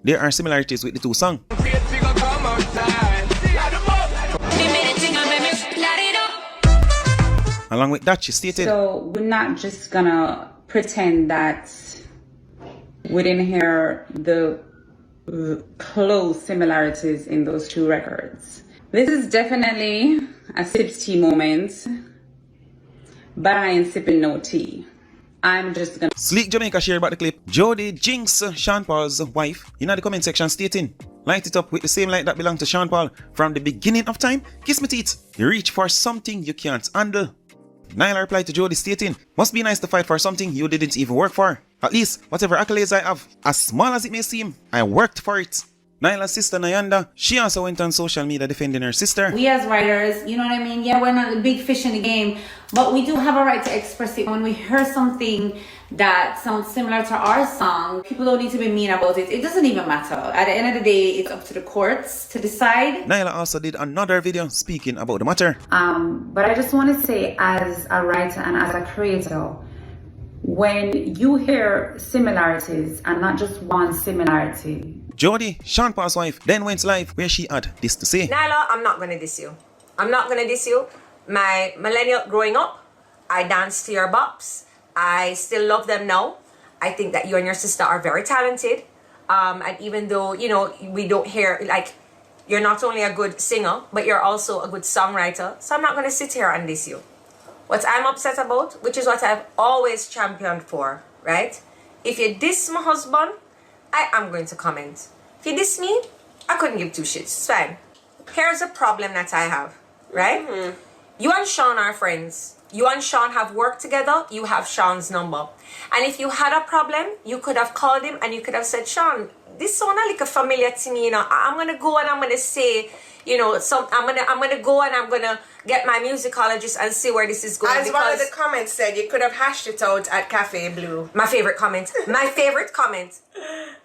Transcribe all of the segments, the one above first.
there are similarities with the two songs. Along with that, she stated, so we're not just gonna pretend that we didn't hear the close similarities in those two records. This is definitely a sips tea moment, but I ain't sipping no tea. I'm just gonna... Sleek Jamaica shared about the clip. Jody jinx Sean Paul's wife in the comment section stating, light it up with the same light that belonged to Sean Paul from the beginning of time. Kiss me teeth. You reach for something you can't handle. Nyla replied to Jody stating, must be nice to fight for something you didn't even work for. At least, whatever accolades I have, as small as it may seem, I worked for it. Nyla's sister Nyanda, she also went on social media defending her sister. We as writers, you know what I mean? Yeah, we're not a big fish in the game, but we do have a right to express it. When we hear something that sounds similar to our song, people don't need to be mean about it. It doesn't even matter. At the end of the day, it's up to the courts to decide. Nyla also did another video speaking about the matter. But I just want to say, as a writer and as a creator, when you hear similarities and not just one similarity. Jody, Sean Paul's wife, then went live where she had this to say. Nyla, I'm not gonna diss you. I'm not gonna diss you. My millennial growing up, I danced to your bops. I still love them now. I think that you and your sister are very talented. And even though, you know, we don't hear, like, you're not only a good singer, but you're also a good songwriter. So I'm not gonna sit here and diss you. What I'm upset about, which is what I've always championed for, right? If you diss my husband, I am going to comment. If you diss me, I couldn't give two shits. It's fine. Here's a problem that I have, right? Mm-hmm. You and Sean are friends. You and Sean have worked together. You have Sean's number. And if you had a problem, you could have called him and you could have said, Sean, this sounds like a familiar to me, you know. I'm going to go and I'm going to say, you know, I'm gonna go and I'm gonna get my musicologist and see where this is going. As one of the comments said, you could have hashed it out at Cafe Blue. My favorite comment. My favorite comment.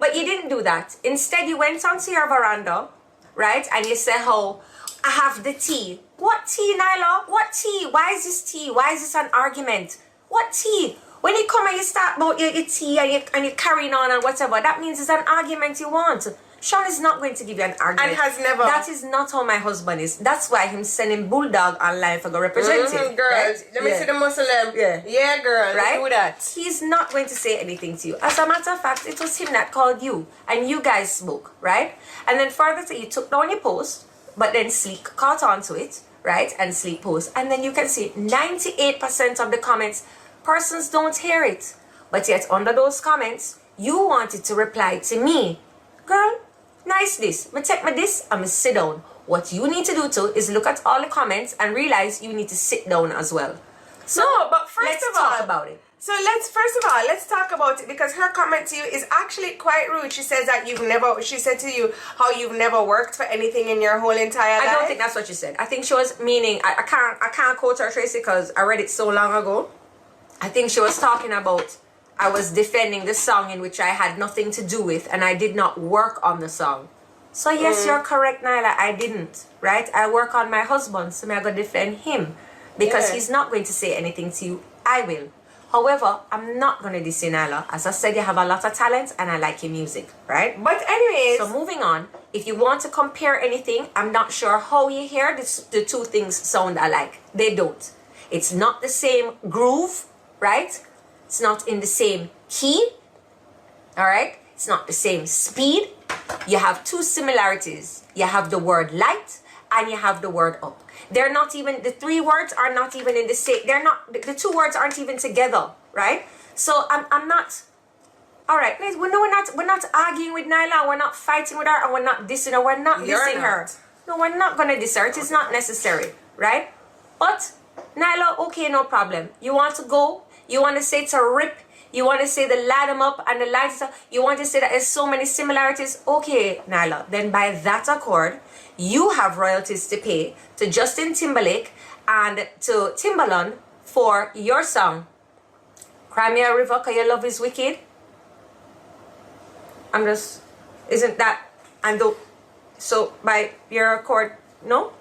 But you didn't do that. Instead, you went onto your veranda, right? And you said, oh, I have the tea. What tea, Nyla? What tea? Why is this tea? Why is this an argument? What tea? When you come and you start about your tea and you're carrying on and whatever, that means it's an argument you want. Sean is not going to give you an argument. And has never. That is not how my husband is. That's why him sending Bulldog online for go represent him. Girls, right? let me see the Muslim. Yeah, girl, right? do that. He's not going to say anything to you. As a matter of fact, it was him that called you. And you guys spoke, right? And then further to you took down your post, but then Sleek caught on to it, right? And Sleek post. And then you can see 98% of the comments, persons don't hear it. But yet under those comments, you wanted to reply to me. Girl, nice this. Me take my this and me sit down. What you need to do too is look at all the comments and realize you need to sit down as well. So no, but let's talk about it. So let's talk about it, because her comment to you is actually quite rude. She says that she said to you how you've never worked for anything in your whole entire life. I don't think that's what she said. I think she was meaning, I can't quote her, Tracy, because I read it so long ago. I think she was talking about I was defending the song in which I had nothing to do with and I did not work on the song. So yes, you're correct, Nyla. I didn't, right? I work on my husband, so I'm going to defend him because he's not going to say anything to you. I will. However, I'm not going to diss you, Nyla. As I said, you have a lot of talent and I like your music, right? But anyways. So moving on, if you want to compare anything, I'm not sure how you hear the two things sound alike. They don't. It's not the same groove, right? It's not in the same key, all right? It's not the same speed. You have two similarities. You have the word light and you have the word up. They're not even, the three words are not even in the same, they're not, the two words aren't even together, right? So I'm not, all right, guys, we're not arguing with Nyla, we're not fighting with her, and we're not dissing her, we're not dissing her. No, we're not going to diss her. It is not necessary, right? But Nyla, okay, no problem. You want to go? You want to say to rip? You want to say the light them up and the light stuff? You want to say that there's so many similarities? Okay, Nyla. Then by that accord, you have royalties to pay to Justin Timberlake and to Timbaland for your song, Cry Me a River, 'Cause Your Love Is Wicked. Isn't that, and so by your accord, no?